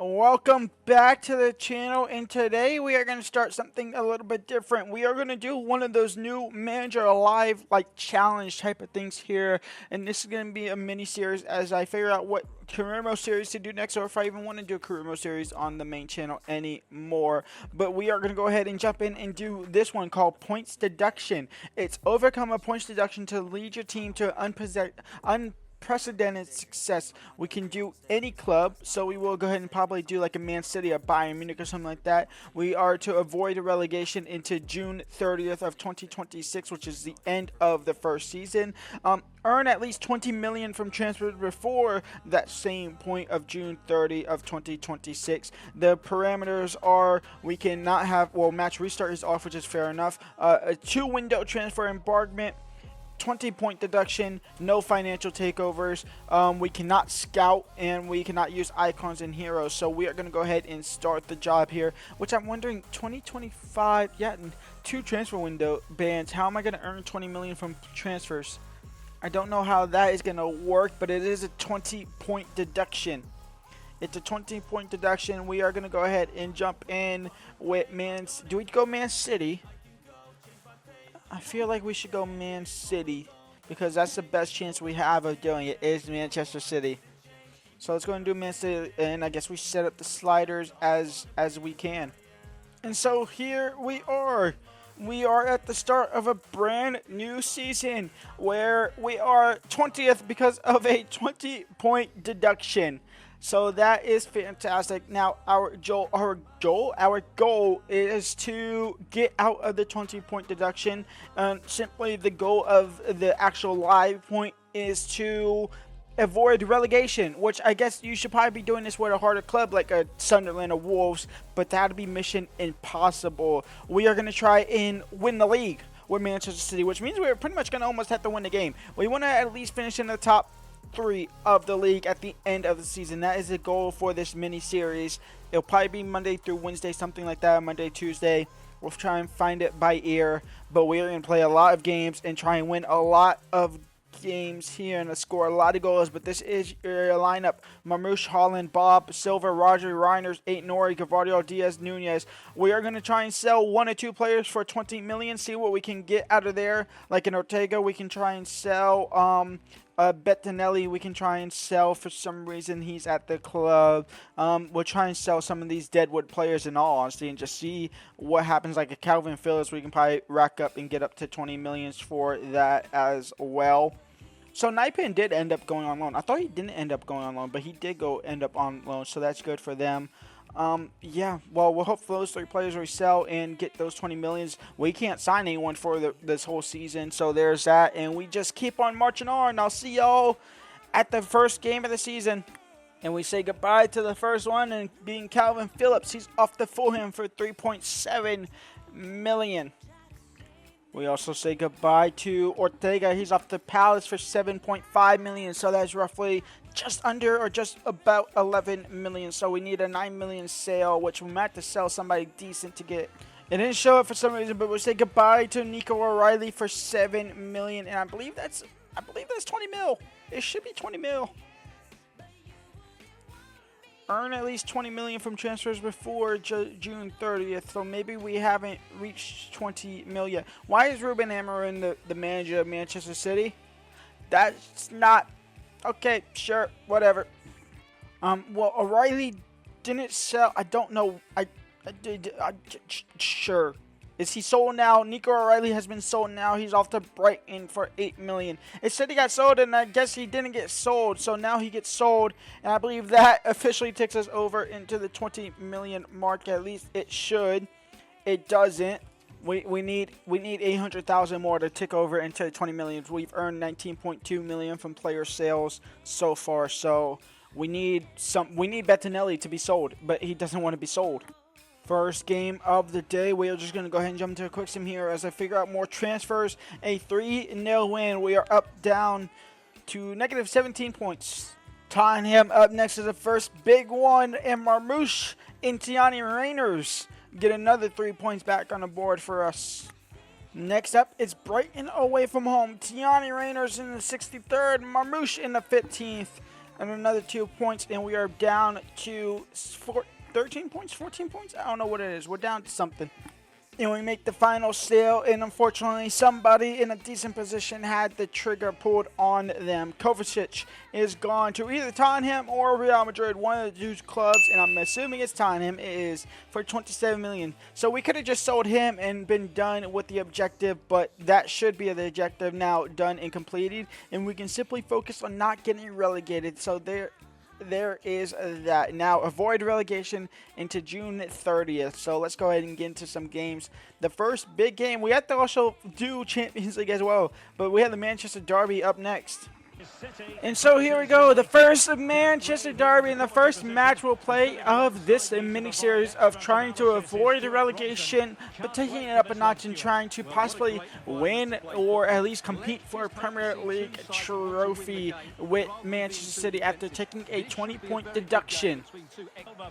Welcome back to the channel, and today we are going to start something a little bit different. We are going to do one of those new manager live challenge type of things here, and this is going to be a mini series as I figure out what career mode series to do next, or if I even want to do a career mode series on the main channel anymore. But we are going to go ahead and jump in and do this one called points deduction. It's overcome a points deduction to lead your team to unprecedented success. We can do any club, so we will go ahead and probably do like a Man City or Bayern Munich or something like that. We are to avoid a relegation into June 30th of 2026, which is the end of the first season. Earn at least 20 million from transfers before that same point of June 30 of 2026. The parameters are we cannot have, well, match restart is off, which is fair enough. A 2-window transfer embargoment, 20-point deduction, no financial takeovers. We cannot scout, and we cannot use icons and heroes. So we are going to go ahead and start the job here, which I'm wondering, 2025, yeah, 2 transfer window bans. How am I going to earn 20 million from transfers? I don't know how that is going to work, but it is a 20-point deduction. It's a 20-point deduction. We are going to go ahead and jump in with do we go Man City? I feel like we should go Man City because that's the best chance we have of doing it is Manchester City. So let's go and do Man City, and I guess we set up the sliders as we can. And so here we are. We are at the start of a brand new season where we are 20th because of a 20-point deduction. So that is fantastic. Now our goal is to get out of the 20-point deduction. Simply the goal of the actual live point is to avoid relegation, which I guess you should probably be doing this with a harder club like a Sunderland or Wolves, but that'd be mission impossible. We are going to try and win the league with Manchester City, which means we're pretty much going to almost have to win the game. We want to at least finish in the top 3 of the league at the end of the season. That is the goal for this mini series. It'll probably be Monday through Wednesday, something like that. Monday, Tuesday. We'll try and find it by ear, but we're going to play a lot of games and try and win a lot of games here and score a lot of goals. But this is your lineup: Marmoush, Holland, Bob, Silva, Roger, Reiners, 8 Nori, Gavardio, Diaz, Nunez. We are going to try and sell 1 or 2 players for 20 million, see what we can get out of there. Like in Ortega, we can try and sell Bettinelli, we can try and sell for some reason. He's at the club. We'll try and sell some of these Deadwood players in all honesty and just see what happens. Like a Calvin Phillips, we can probably rack up and get up to 20 millions for that as well. So Naipan did end up going on loan. I thought he didn't end up going on loan, but he did end up on loan, so that's good for them. Yeah, well, we'll hope for those 3 players we sell and get those 20 millions. We can't sign anyone for this whole season, so there's that. And we just keep on marching on. I'll see y'all at the first game of the season. And we say goodbye to the first one, and being Calvin Phillips. He's off to Fulham for 3.7 million. We also say goodbye to Ortega. He's off to Palace for 7.5 million. So that's roughly just under or just about 11 million. So we need a 9 million sale, which we might have to sell somebody decent to get. It didn't show up for some reason, but we'll say goodbye to Nico O'Reilly for 7 million. And I believe that's 20 mil. It should be 20 mil. Earn at least 20 million from transfers before June 30th, so maybe we haven't reached 20 million. Why is Ruben Amorim the manager of Manchester City? That's not okay. Sure, whatever. Well, O'Reilly didn't sell. I don't know. Sure. Is he sold now? Nico O'Reilly has been sold now. He's off to Brighton for 8 million. It said he got sold, and I guess he didn't get sold. So now he gets sold, and I believe that officially takes us over into the 20 million mark. At least it should. It doesn't. We need 800,000 more to tick over into the 20 million. We've earned 19.2 million from player sales so far. So we need Bettinelli to be sold, but he doesn't want to be sold. First game of the day. We are just going to go ahead and jump into a quick sim here as I figure out more transfers. A 3-0 win. We are down to negative 17 points. Tottenham up next is the first big one. And Marmoush and Tiani Reiners get another 3 points back on the board for us. Next up, it's Brighton away from home. Tiani Reiners in the 63rd. Marmoush in the 15th. and another 2 points, and we are down to 13 points, 14 points. I don't know what it is. We're down to something. And we make the final sale, and unfortunately somebody in a decent position had the trigger pulled on them. Kovacic is gone to either Tottenham or Real Madrid, one of the two clubs, and I'm assuming it's Tottenham. It is for 27 million. So we could have just sold him and been done with the objective, but that should be the objective now done and completed, and we can simply focus on not getting relegated. So there is that. Now, avoid relegation into June 30th. So let's go ahead and get into some games. The first big game, we have to also do Champions League as well, but we have the Manchester Derby up next. And so here we go, the first Manchester Derby and the first match we'll play of this mini-series of trying to avoid relegation, but taking it up a notch and trying to possibly win or at least compete for a Premier League trophy with Manchester City after taking a 20-point deduction.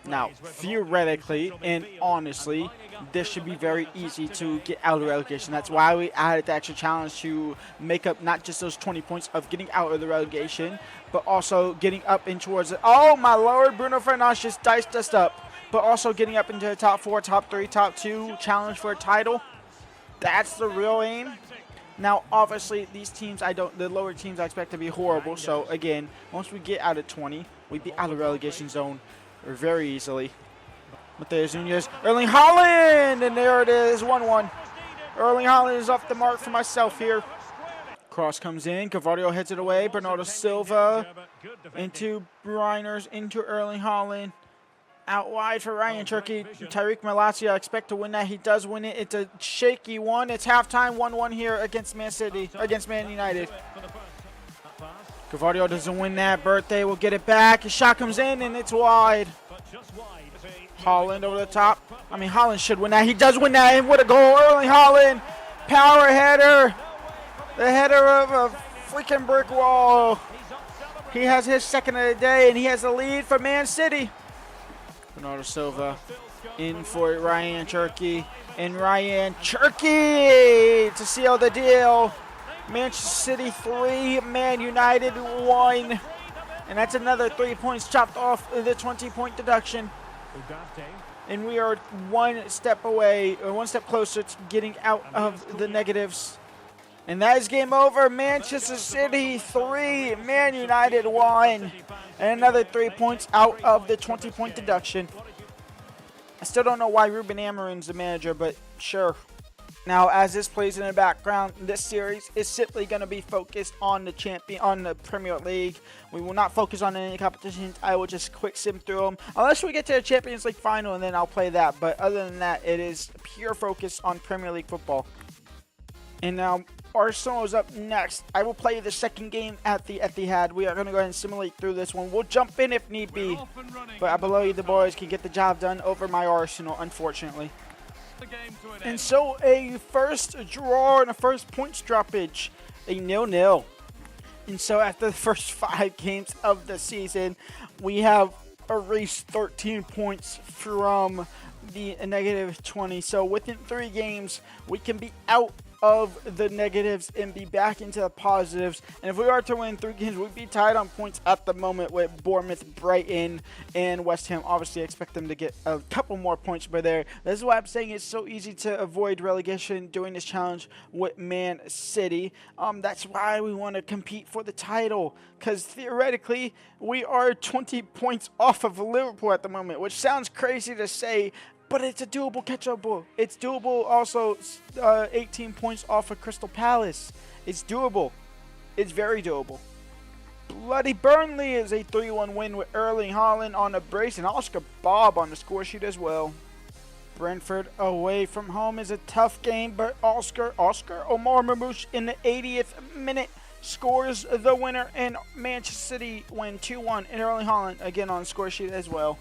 Now, theoretically and honestly, this should be very easy to get out of relegation. That's why we added the extra challenge to make up not just those 20 points of getting out of the relegation, but also getting up in towards it. Oh my lord, Bruno Fernandes just diced us up. But also getting up into the top 4, top 3, top 2, challenge for a title. That's the real aim. Now, obviously, these teams, the lower teams I expect to be horrible. So again, once we get out of 20, we'd be out of relegation zone very easily. Matheus Nunes, Erling Haaland, and there it is, 1-1. Erling Haaland is off the mark for myself here. Cross comes in, Carvalho heads it away, Bernardo Silva into Reiners, into Erling Haaland. Out wide for Ryan Cherki. Tariq Malacia, I expect to win that. He does win it. It's a shaky one. It's halftime, 1-1 here against Man United. Carvalho doesn't win that. Birthday will get it back. His shot comes in and it's wide. Haaland over the top. I mean, Haaland should win that. He does win that, and what a goal. Erling Haaland, power header. The header of a freaking brick wall. He has his second of the day, and he has the lead for Man City. Bernardo Silva in for Ryan Cherki. And Ryan Cherki to seal the deal. Manchester City 3, Man United 1. And that's another 3 points chopped off the 20-point deduction. And we are one step away, or one step closer to getting out of the negatives. And that is game over. Manchester City 3, Man United 1. And another 3 points out of the 20-point deduction. I still don't know why Ruben Amorim's the manager, but sure. Now, as this plays in the background, this series is simply going to be focused on the Premier League. We will not focus on any competitions. I will just quick sim through them, unless we get to the Champions League final, and then I'll play that. But other than that, it is pure focus on Premier League football. And now, Arsenal is up next. I will play the second game at the Etihad. We are going to go ahead and simulate through this one. We'll jump in if need be. But I believe the boys can get the job done over my Arsenal, unfortunately. And so a first draw and a first points droppage, a 0-0. And so after the first 5 games of the season, we have erased 13 points from the negative 20. So within 3 games, we can be out of the negatives and be back into the positives. And if we are to win 3 games, we'd be tied on points at the moment with Bournemouth, Brighton, and West Ham. Obviously, I expect them to get a couple more points by there. This is why I'm saying it's so easy to avoid relegation doing this challenge with Man City. That's why we want to compete for the title, because theoretically we are 20 points off of Liverpool at the moment, which sounds crazy to say, but it's a doable catch-up. It's doable also 18 points off of Crystal Palace. It's doable. It's very doable. Bloody Burnley is a 3-1 win with Erling Haaland on a brace and Oscar Bob on the score sheet as well. Brentford away from home is a tough game, but Oscar Omar Marmoush in the 80th minute scores the winner, and Manchester City win 2-1, and Erling Haaland again on the score sheet as well.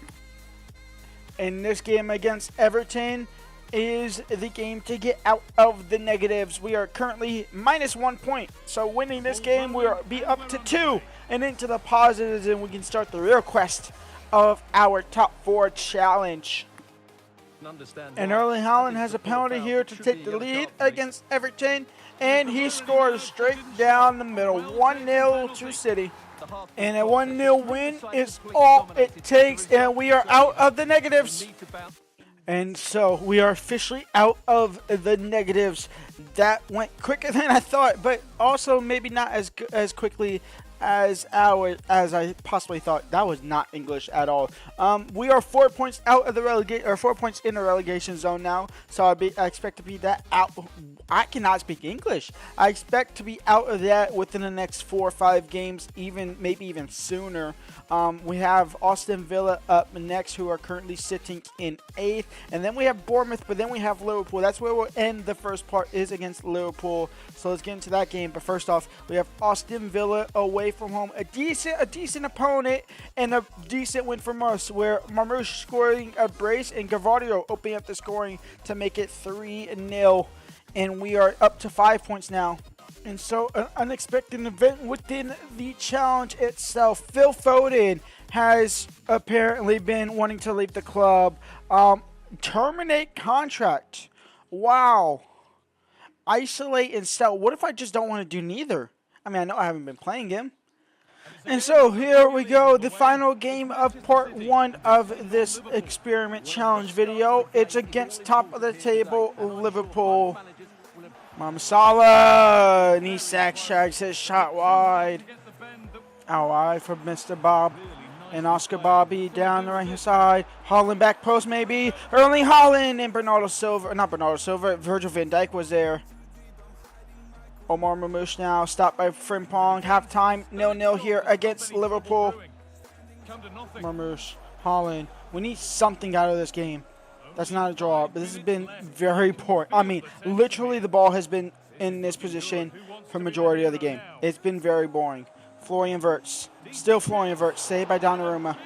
And this game against Everton is the game to get out of the negatives. We are currently minus 1 point. So winning this game, we'll be up to 2 and into the positives, and we can start the real quest of our top 4 challenge. And Erling Haaland has a penalty here to take the lead against Everton, and he scores straight down the middle. 1-0 to City. And a 1-0 win is all it takes, and we are out of the negatives. And so we are officially out of the negatives. That went quicker than I thought, but also maybe not as quickly as I possibly thought. That was not English at all. We are 4 points out of the 4 points in the relegation zone now. So I expect to be that out. I cannot speak English. I expect to be out of that within the next 4 or 5 games, maybe even sooner. We have Aston Villa up next, who are currently sitting in 8th, and then we have Bournemouth, but then we have Liverpool. That's where we'll end the first part, is against Liverpool. So let's get into that game. But first off, we have Aston Villa away from home, a decent opponent, and a decent win from us, where Marmoush scoring a brace and Gavadio opening up the scoring to make it 3-0, and we are up to 5 points now. And so, an unexpected event within the challenge itself. Phil Foden has apparently been wanting to leave the club. Terminate contract. Wow. Isolate and sell. What if I just don't want to do neither? I mean, I know I haven't been playing him. And so, here we go. The final game of part 1 of this experiment challenge video. It's against top of the table Liverpool. Mohamed Salah, and he shags his shot wide. Out wide for Mr. Bob. And Oscar Bobby down the right hand side. Haaland back post maybe. Erling Haaland and Virgil van Dijk was there. Omar Marmoush now stopped by Frimpong. Halftime 0-0 here against Liverpool. Marmoush, Haaland. We need something out of this game. That's not a draw, but this has been very poor. I mean, literally the ball has been in this position for majority of the game. It's been very boring. Florian Wirtz. Still Florian Wirtz. Saved by Donnarumma.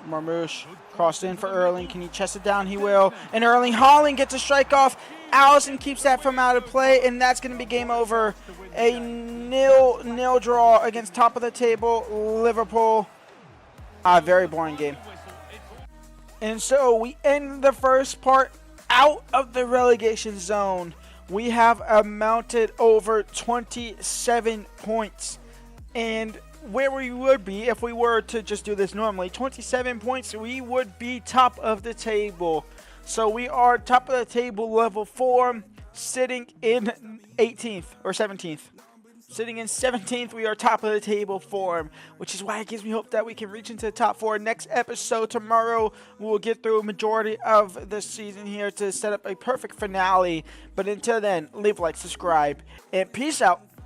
Marmoush crossed in for Erling. Can he chest it down? He will. And Erling Haaland gets a strike off. Allison keeps that from out of play, and that's going to be game over. A 0-0 draw against top of the table Liverpool. Very boring game. And so we end the first part out of the relegation zone. We have amounted over 27 points. And where we would be if we were to just do this normally, 27 points, we would be top of the table. So we are top of the table level 4, sitting in 18th or 17th. Sitting in 17th, we are top of the table form, which is why it gives me hope that we can reach into the top 4. Next episode tomorrow, we will get through a majority of the season here to set up a perfect finale. But until then, leave a like, subscribe, and peace out.